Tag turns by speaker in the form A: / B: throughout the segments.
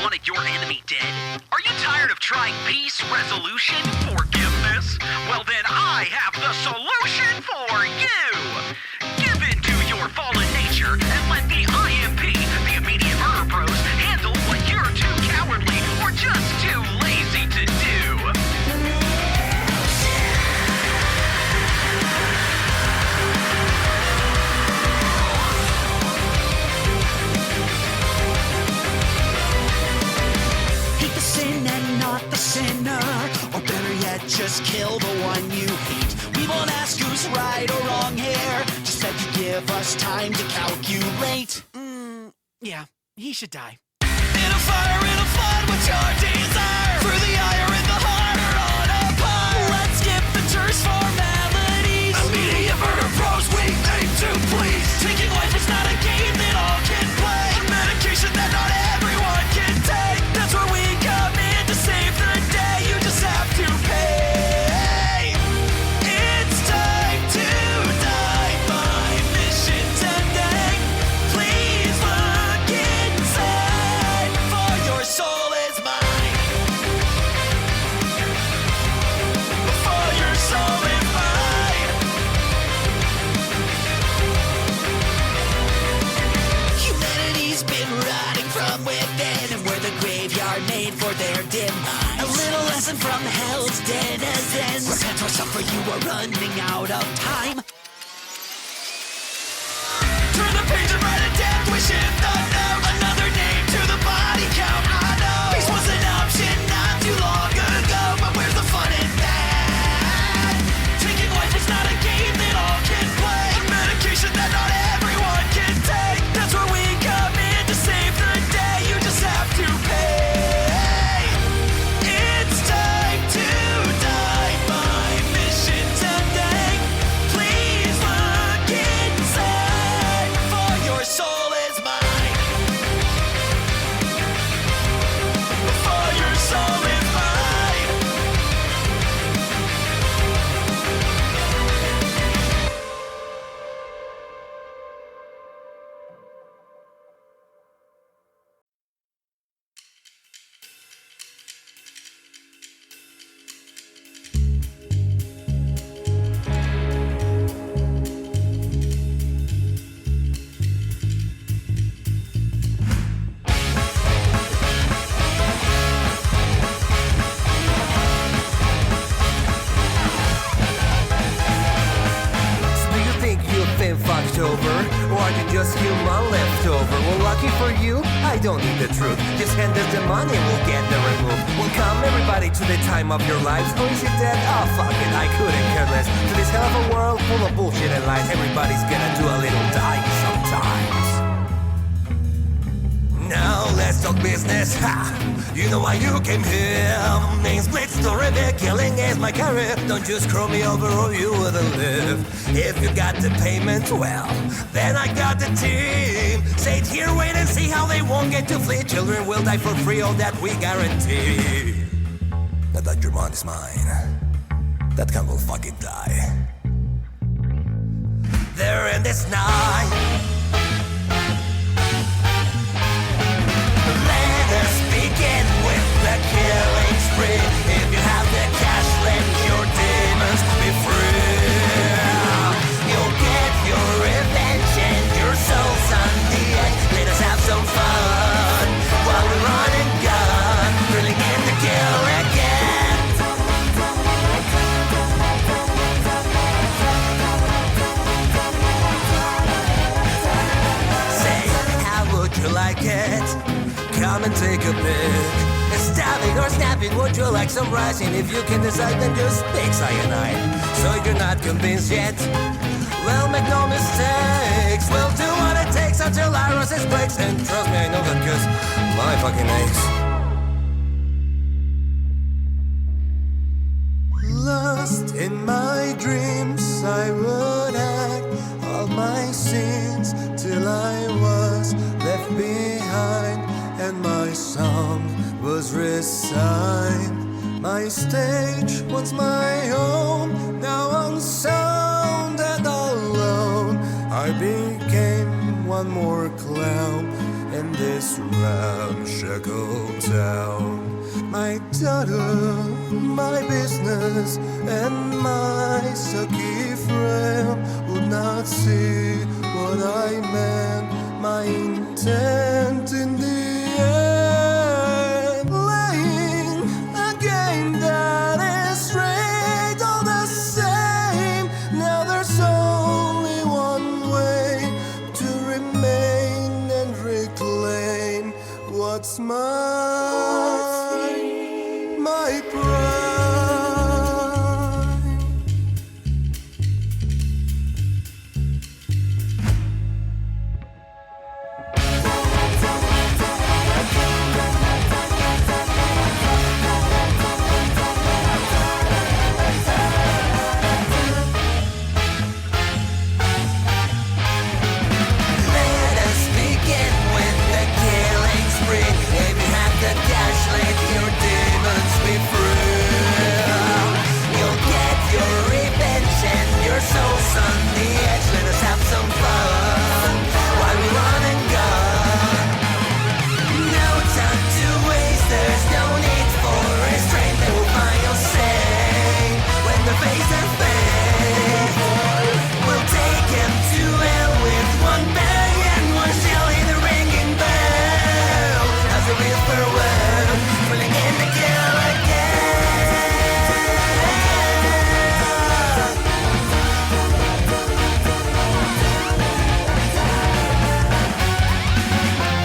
A: wanted your enemy dead? Are you tired of trying peace, resolution, forgiveness? Well then I have the solution for you! Give in to your fallen nature and let the I.M.P, the immediate murder bros, handle what you're too cowardly or just too lazy to do.
B: Hate the sin and not the sinner, or better yet, just kill the one you hate. We won't ask who's right or wrong here, just that you give us time to calculate. Yeah, he should die. In a fire, in a flood, what's your desire? For the eye or in the heart or on a pyre? Let's skip the terse formalities. Immediate murder pros, we aim to please. Taking life is not a game that all can play. A medication that not everyone can take. That's where we come in to save the day. You just have to pay. It's time to die. My mission's ending. Please look inside, for your soul is mine. For your soul is mine. Humanity's been rotting from within, and we're the graveyard made for their demise. A little lesson from hell's denizens. Repent or suffer, you are running out of time. Turn the page and write a death wish in the note. Another name to the body count. I know peace was an option not too long ago, but where's the fun in that? Taking life is not a game that all can play. A medication that not everyone can take. That's where we come in to save the day. You just have to pay. It's time to die. My mission's ending. Please look inside, for your soul is mine. For your soul is mine.
C: Do you think you've been fucked over? Or are you just human leftover? Well, lucky for you, I don't need the truth. Just hand us the money and we'll get the remove. Welcome everybody to the time of your lives. Oh, is it dead? Oh, fuck it, I couldn't care less. To this hell of a world full of bullshit and lies, everybody's gonna do a little dying sometimes. Now let's talk business, ha! You know why you came here. Main split story, the killing is my career. Don't just screw me over or you wouldn't live. If you got the payment, well, then I got the team. Say it here, wait and see how they won't get to flee. Children will die for free, all that we guarantee. Now that your mind is mine, that can will fucking die. There in this night, let us begin with the killing spree. If you have the cash, let your demons be free. You'll get your revenge and your soul's on the edge. Let us have some fun while we run and gun, really get to kill again. Say, how would you like it? Come and take a pic. Stabbing or snapping, would you like some rice? And if you can decide, then just pick cyanide. So you're not convinced yet? Well, make no mistakes. We'll do what it takes until Iris breaks. And trust me, I know that cause my fucking aches. Lost in my dreams, I would act all my sins till I was left behind. And my song was resigned. My stage was my home. Now unsound and alone, I became one more clown in this this ramshackle town. My daughter, my business, and my sucky friend would not see what I meant, my intent in the end. Playing a game that is straight all the same. Now there's only one way to remain and reclaim what's mine, my pride. Let us begin with the killing spree. If you have the cash, let your demons be free. You'll get your revenge and your soul's on the edge. Let us have some fun while we run and gun. No time to waste, there's no need for restraint. They will find your sane when the face their fate. We'll take him to hell with one bang and one shell. Hear the ringing bell as a real farewell, pulling in the kill again.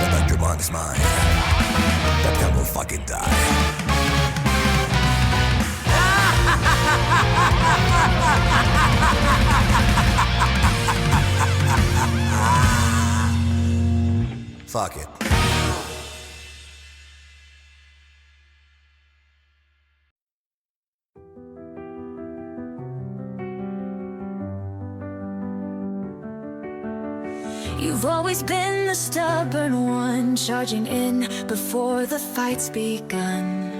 C: The Dr. Bond's mine. That guy will fucking die. Fuck it.
D: You've always been the stubborn one, charging in before the fight's begun.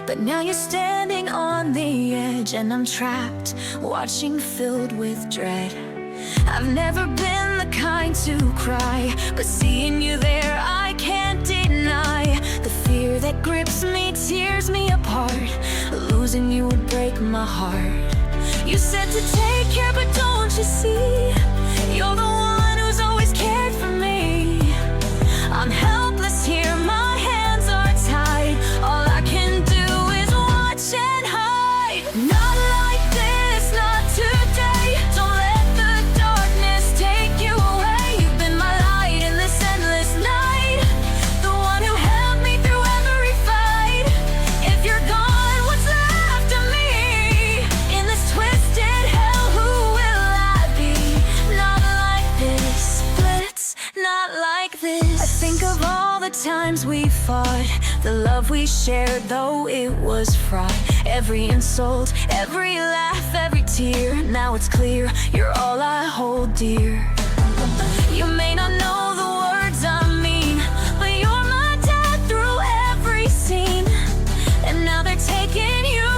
D: But now you're standing on the edge, and I'm trapped, watching, filled with dread. I've never been the kind to cry, but seeing you there I can't deny. The fear that grips me tears me apart. Losing you would break my heart. You said to take care, but don't you see? You're the one who's always cared for me. I'm helpless here, my hands are tied. All I can do is watch and hide. Not like this, not today. Don't let the darkness take you away. You've been my light in this endless night, the one who held me through every fight. If you're gone, what's left of me? In this twisted hell, who will I be? Not like this, let's not like this. I think of all the times we fought, the love we shared, though it was fraught. Every insult, every laugh, every tear. Now it's clear, you're all I hold dear. You may not know the words I mean, but you're my dad through every scene. And now they're taking you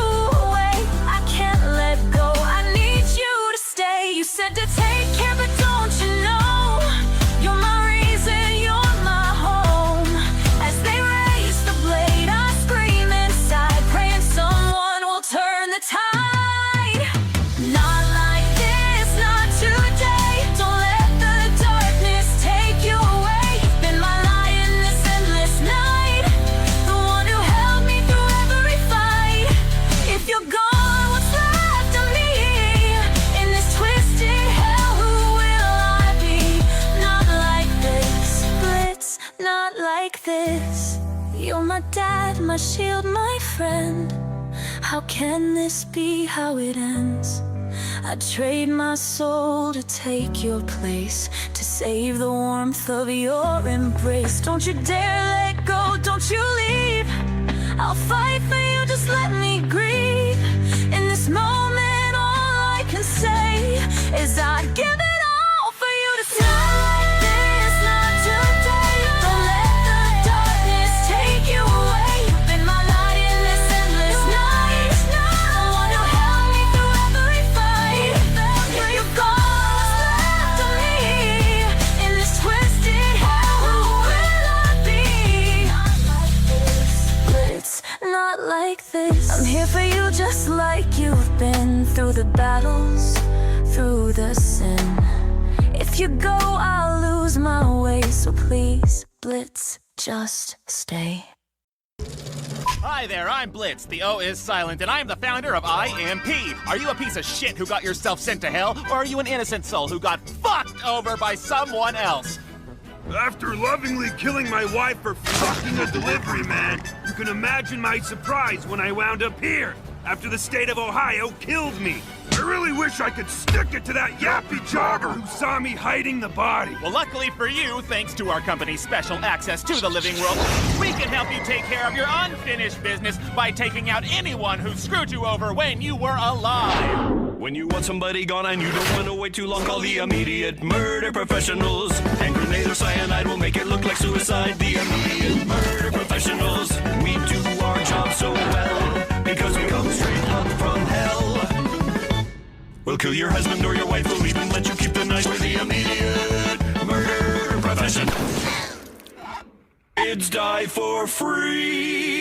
D: away. I can't let go, I need you to stay. You said to take care, but don't you know? You're my reason, you're my home. As they raise the blade, I scream inside, praying someone will turn the tide. Not like this, not today. Don't let the darkness take you away. Been my light in this endless night, the one who held me through every fight. If you're gone, what's left of me? In this twisted hell, who will I be? Not like this, blitz, not like this. You're my dad, my shield, my friend. How can this be how it ends? I'd trade my soul to take your place, to save the warmth of your embrace. Don't you dare let go, don't you leave. I'll fight for you, just let me grieve. In this moment, all I can say is I'd give it all for you to stay. Not like this, not today. Don't let the darkness take you away. You've been my light in this endless night, the one who held me through every fight. When you're gone, what's left of me? In this twisted hell, who will I be? I'm here for you just like you've been, through the battles, through the sin. If you go, I'll lose my way, so please, Blitz, just stay.
E: Hi there, I'm Blitz. The O is silent, and I am the founder of I.M.P. Are you a piece of shit who got yourself sent to hell, or are you an innocent soul who got fucked over by someone else?
F: After lovingly killing my wife for fucking a delivery man, you can imagine my surprise when I wound up here, after the state of Ohio killed me. I really wish I could stick it to that yappy jobber who saw me hiding the body.
E: Well, luckily for you, thanks to our company's special access to the living world, we can help you take care of your unfinished business by taking out anyone who screwed you over when you were alive.
G: When you want somebody gone and you don't want to wait too long, call the immediate murder professionals. Hand grenade or cyanide will make it look like suicide. The immediate murder professionals. We do our job so well because we come straight up from hell. We'll kill your husband or your wife, we'll even let you keep the knife. We're the immediate murder profession. Kids die for free.